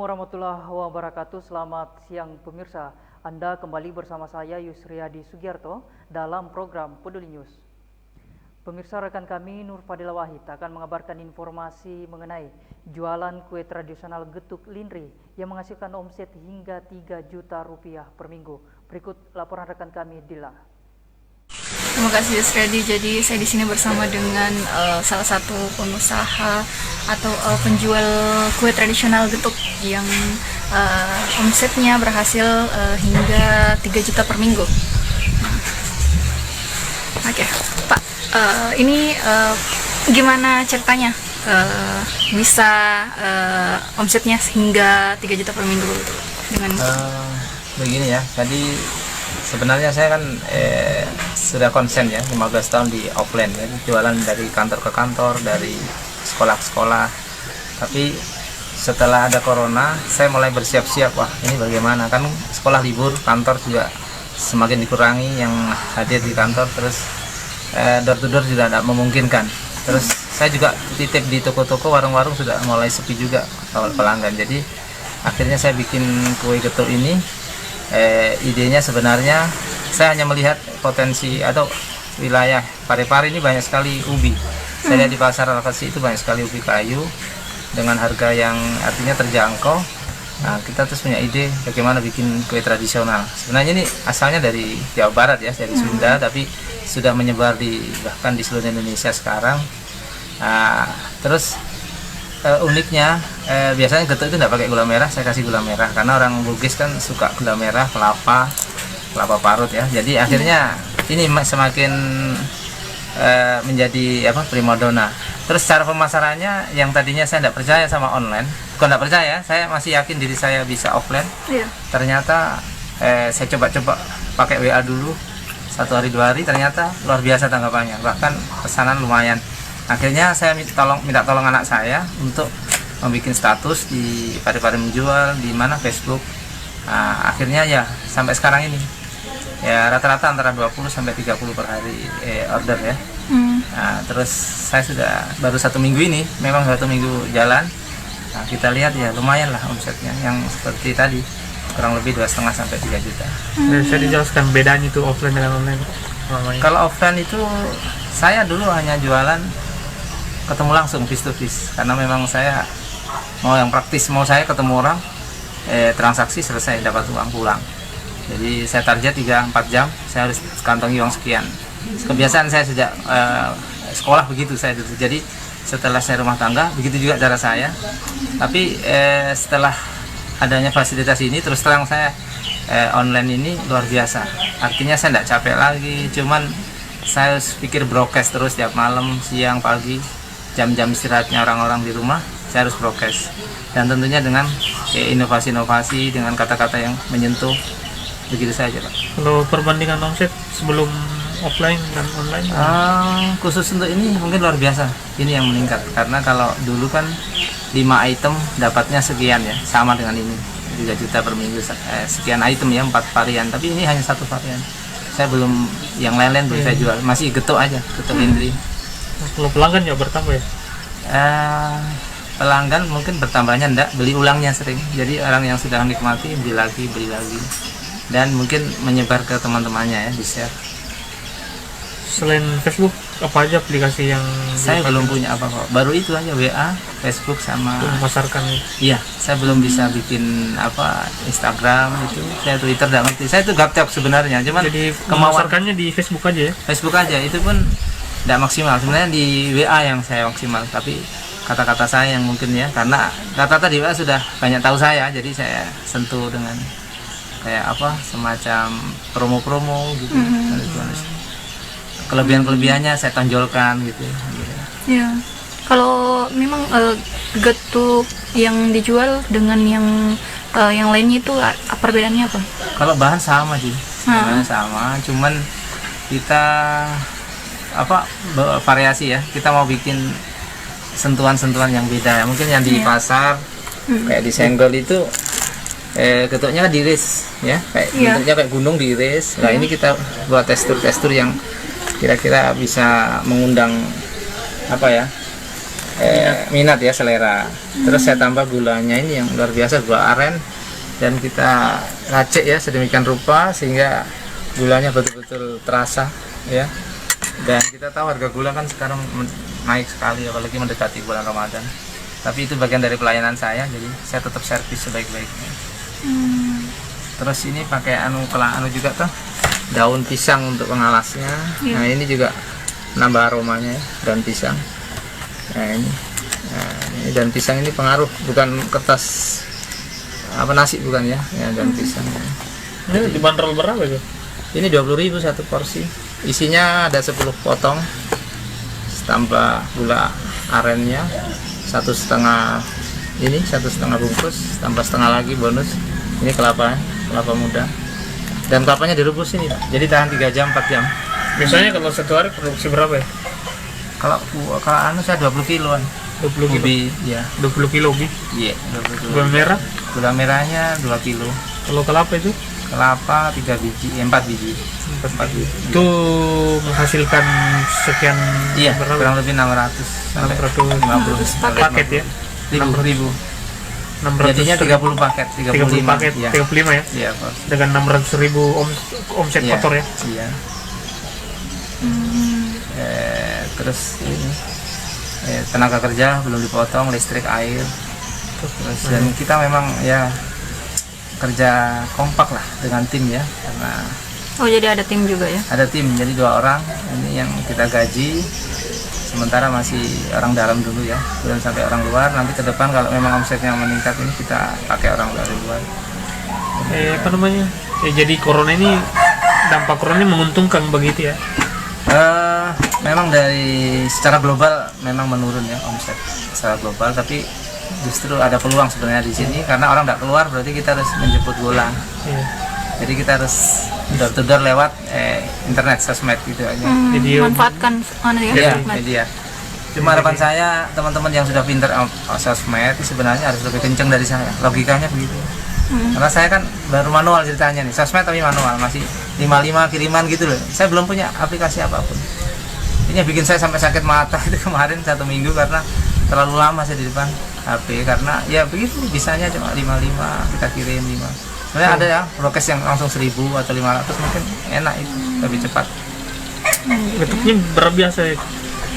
warahmatullahi wabarakatuh. Selamat siang pemirsa. Anda kembali bersama saya Yusriyadi Sugiarto dalam program Peduli News. Pemirsa, rekan kami Nur Fadila Wahid akan mengabarkan informasi mengenai jualan kue tradisional getuk lindri yang menghasilkan omset hingga 3 juta rupiah per minggu. Berikut laporan rekan kami Dila. Terima kasih Yusriyadi. Jadi saya di sini bersama dengan salah satu pengusaha atau penjual kue tradisional getuk yang omsetnya berhasil hingga 3 juta per minggu. Oke, Pak, ini gimana ceritanya bisa omsetnya hingga 3 juta per minggu dengan begini ya. Tadi sebenarnya saya kan sudah konsen ya 15 tahun di offline ya, jualan dari kantor ke kantor, dari sekolah ke sekolah. Tapi setelah ada corona, saya mulai bersiap-siap, wah ini bagaimana, kan sekolah libur, kantor juga semakin dikurangi yang hadir di kantor, terus door to door juga tidak memungkinkan. Terus saya juga titip di toko-toko, warung-warung sudah mulai sepi juga pelanggan. Jadi akhirnya saya bikin kue getuk ini. Idenya sebenarnya saya hanya melihat potensi atau wilayah Parepare ini banyak sekali ubi. Saya lihat di pasar Alkasi itu banyak sekali ubi kayu dengan harga yang artinya terjangkau. Nah, kita terus punya ide bagaimana bikin kue tradisional. Sebenarnya ini asalnya dari Jawa Barat ya, dari Sunda, tapi sudah menyebar bahkan di seluruh Indonesia sekarang. Nah, terus uniknya biasanya getuk itu tidak pakai gula merah, saya kasih gula merah karena orang Bugis kan suka gula merah, kelapa parut ya. Jadi akhirnya ini semakin menjadi primadona. Terus cara pemasarannya yang tadinya saya tidak percaya sama online, bukan tidak percaya, saya masih yakin diri saya bisa offline. Ternyata saya coba-coba pakai WA dulu 1 hari 2 hari, ternyata luar biasa tanggapannya, bahkan pesanan lumayan. Akhirnya saya minta tolong anak saya untuk membuat status di Parepare menjual di mana Facebook. Nah, akhirnya ya sampai sekarang ini ya rata-rata antara 20 sampai 30 per hari order ya. Nah, terus saya sudah baru 1 minggu ini, memang 1 minggu jalan. Nah, kita lihat ya lumayan lah omsetnya, yang seperti tadi kurang lebih 2,5 sampai 3 juta. Saya dijelaskan bedanya itu offline dengan online. Kalau offline itu saya dulu hanya jualan ketemu langsung face to face, karena memang saya mau yang praktis, mau saya ketemu orang, transaksi selesai dapat uang pulang. Jadi saya target 3-4 jam saya harus kantongi uang sekian. Kebiasaan saya sejak sekolah begitu saya dulu. Jadi setelah saya rumah tangga begitu juga cara saya. Tapi setelah adanya fasilitas ini, terus terang saya online ini luar biasa. Artinya saya tidak capek lagi, cuman saya harus pikir broadcast terus tiap malam, siang, pagi. Jam-jam istirahatnya orang-orang di rumah, saya harus prokes, dan tentunya dengan inovasi-inovasi, dengan kata-kata yang menyentuh, begitu saja Pak. Kalau perbandingan omset sebelum offline dan online? Khusus untuk ini mungkin luar biasa, ini yang meningkat, karena kalau dulu kan 5 item dapatnya sekian ya, sama dengan ini 3 juta per minggu, sekian item ya, 4 varian, tapi ini hanya 1 varian. Saya belum, yang lain-lain belum saya jual, masih getuk aja, getuk lindri. Kalau pelanggan ya bertambah ya? Pelanggan mungkin bertambahnya enggak, beli ulangnya sering. Jadi orang yang sudah menikmati beli lagi, dan mungkin menyebar ke teman-temannya ya, di share. Selain Facebook, apa aja aplikasi yang saya belum punya apa-apa, baru itu aja, WA, Facebook sama memasarkan? Iya, saya belum bisa bikin Instagram itu, saya Twitter tidak ngerti. Saya itu gaptek sebenarnya, cuman jadi kemauan memasarkannya di Facebook aja ya? Facebook aja, itu pun tidak maksimal. Sebenarnya di WA yang saya maksimal, tapi kata-kata saya yang mungkin ya, karena kata-kata di WA sudah banyak tahu saya, jadi saya sentuh dengan kayak semacam promo-promo gitu. Kelebihan-kelebihannya saya tonjolkan gitu. Ya, kalau memang getuk yang dijual dengan yang lainnya itu perbedaannya apa? Kalau bahan sama sih, bahan sama, cuman kita variasi ya, kita mau bikin sentuhan-sentuhan yang beda ya. Mungkin yang di pasar kayak di Senggol itu getuknya diiris ya, kayak bentuknya kayak gunung diiris. Nah, ini kita buat tekstur-tekstur yang kira-kira bisa mengundang minat ya, selera. Terus saya tambah gulanya ini yang luar biasa, gula aren, dan kita racik ya sedemikian rupa sehingga gulanya betul-betul terasa ya. Dan kita tahu harga gula kan sekarang naik sekali, apalagi mendekati bulan Ramadan. Tapi itu bagian dari pelayanan saya, jadi saya tetap servis sebaik-baiknya. Terus ini pakai anu juga tuh, daun pisang untuk pengalasnya. Nah ini juga nambah aromanya ya, daun pisang. Nah ini daun pisang ini pengaruh, bukan kertas apa nasi bukan ya, daun pisang. Ini dibanderol berapa itu? Ini 20.000 satu porsi. Isinya ada 10 potong, tambah gula arennya 1,5 bungkus, tambah setengah lagi bonus. Ini kelapa muda, dan kelapanya direbus ini, jadi tahan 3 jam 4 jam. Biasanya kalau satu hari produksi berapa ya? Kalau anu saya 20 kiloan. 20 kilo. Ya. 20 kilo ubi. Iya, 20 kilo. Gula merah? Gula merahnya 2 kilo. Kalau kelapa itu? Kelapa 3 biji, 4 biji. 4 biji. Itu menghasilkan sekian Iya, berapa? kurang lebih 600 sampai 650 paket ya? 1000. 600 Jadinya 30 paket, 30 paket, ya. 35 ya? Iya, Bos. Dengan 600.000 omset Iya, kotor ya? Iya. Terus ini tenaga kerja belum dipotong, listrik, air. Terus dan kita memang ya kerja kompak lah dengan tim ya, karena Oh, jadi ada tim juga ya? ada tim, jadi 2 orang ini yang kita gaji, sementara masih orang dalam dulu ya, belum sampai orang luar. Nanti ke depan kalau memang omsetnya meningkat ini kita pakai orang dari luar. Apa namanya? Jadi corona ini, dampak corona ini menguntungkan begitu ya? Memang dari secara global memang menurun ya omset secara global, tapi justru ada peluang sebenarnya di sini karena orang tidak keluar, berarti kita harus menjemput bola. Iya. Jadi kita harus door to door lewat internet, sosmed gitu aja. Jadi Manfaatkan Iya, sosmed. media. Cuma harapan saya teman-teman yang sudah pinter sosmed itu sebenarnya harus lebih kenceng dari saya. Logikanya begitu. Karena saya kan baru manual ceritanya nih, sosmed tapi manual, masih 55 kiriman gitu loh. Saya belum punya aplikasi apapun. Ini yang bikin saya sampai sakit mata itu kemarin 1 minggu karena terlalu lama saya di depan HP, karena ya begitu bisanya cuma 55 kita kirim 5. Sebenarnya ada ya prokes yang langsung 1.000 atau 500 mungkin enak itu, lebih cepat. bentuknya berapa biasa ya?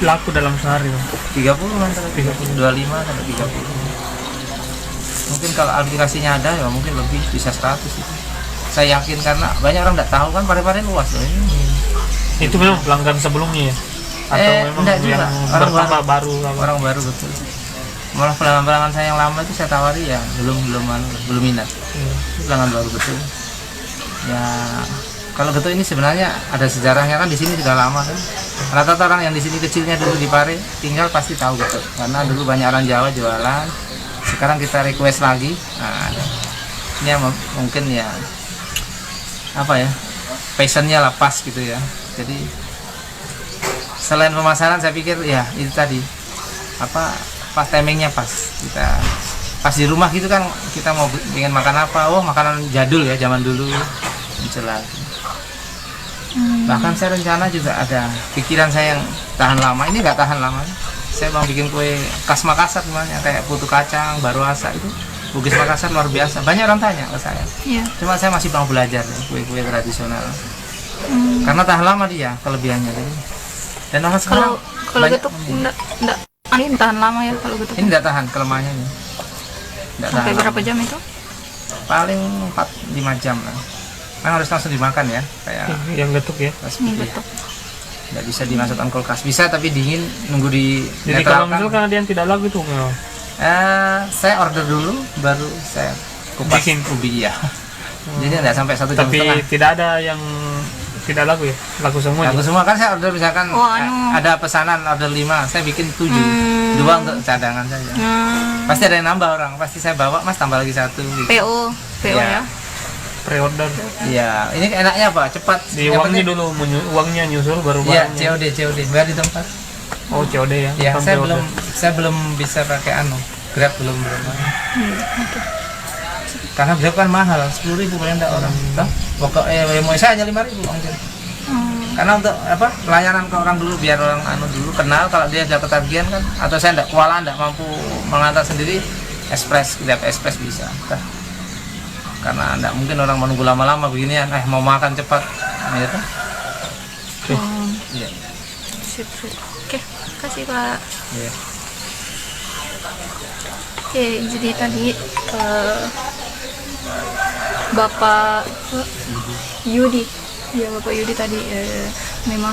Laku dalam sehari Bang? 30 antara 30, 25 sampai 30. Mungkin kalau aplikasinya ada ya mungkin lebih, bisa 100 itu. Saya yakin karena banyak orang tidak tahu kan, Parepare luas loh ini. Itu memang pelanggan sebelumnya ya? Atau memang enggak yang juga. Orang bertambah baru? Orang baru betul. Malah pelanggan-pelanggan saya yang lama itu saya tawari ya belum minat. Itu pelanggan baru betul. Ya kalau Getuk ini sebenarnya ada sejarahnya kan, di sini sudah lama kan. Rata-rata orang yang di sini kecilnya dulu di Pare tinggal pasti tahu Getuk karena dulu banyak orang Jawa jualan. Sekarang kita request lagi. Nah, ini yang mungkin ya apa ya, passionnya lah pas gitu ya. Jadi selain pemasaran saya pikir ya itu tadi apa pas timingnya pas, kita pas di rumah gitu kan, kita mau ingin makan apa, oh makanan jadul ya zaman dulu muncul lagi. Bahkan saya rencana juga ada pikiran saya yang tahan lama, ini nggak tahan lama, saya mau bikin kue khas Makassar namanya, kayak putu kacang, baruasa itu Bugis Makassar luar biasa, banyak orang tanya ke saya. Iya. Cuma saya masih mau belajar kue-kue tradisional karena tahan lama dia kelebihannya. Dan orang sekarang Kalau Getuk enggak ini tahan lama ya kalau Getuk. ini tidak tahan, kelemahannya ini tidak tahan Sampai berapa lama. jam itu? Paling 4-5 jam lah, kan harus langsung dimakan ya, kayak Yang Getuk ya? recipe. Getuk. Nggak bisa dimasukkan kulkas, bisa tapi dingin, nunggu di Jadi kalau netralkan. misalkan ada yang tidak laku itu Saya order dulu baru saya kupas Bikin. ubi ya. Jadi nggak sampai 1 jam tapi setengah. tidak ada yang tidak laku ya? Laku semua Aku ya? semua kan saya order misalkan Oh, anu. ada pesanan order 5, saya bikin 7, 2 untuk cadangan saja. Pasti ada yang nambah orang, pasti saya bawa mas tambah lagi 1 gitu. PO Iya. ya. Pre-order. Iya, ini enaknya apa? Cepat. Di Yang uangnya penting- dulu, uangnya nyusul baru Iya, barangnya. COD, bayar di tempat. Oh, COD ya? Ya, bukan saya pre-order. belum bisa pakai Grab belum. Karena Grab kan mahal, 10.000 paling enggak orang. Toh, pokoknya mau saya hanya 5.000 ongkir. Karena untuk apa pelayanan ke orang dulu, biar orang dulu kenal kalau dia ada ketagihan kan, atau saya tidak kewalahan, tidak mampu mengantar sendiri, kita ekspres bisa. Karena tidak mungkin orang menunggu lama-lama beginian, mau makan cepat, gitu. Iya. Sip. Oke, kasih Pak. Iya. Oke, jadi tadi Bapak Yudi, ya Bapak Yudi tadi memang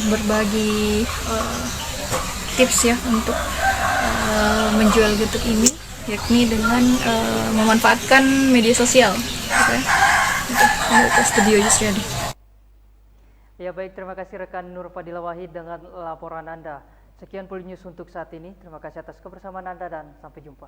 berbagi tips ya untuk menjual getuk ini, yakni dengan memanfaatkan media sosial. Oke, kembali ke studio Yusriadi. Ya baik, terima kasih rekan Nur Fadila Wahid dengan laporan Anda. Sekian Poly News untuk saat ini. Terima kasih atas kebersamaan Anda dan sampai jumpa.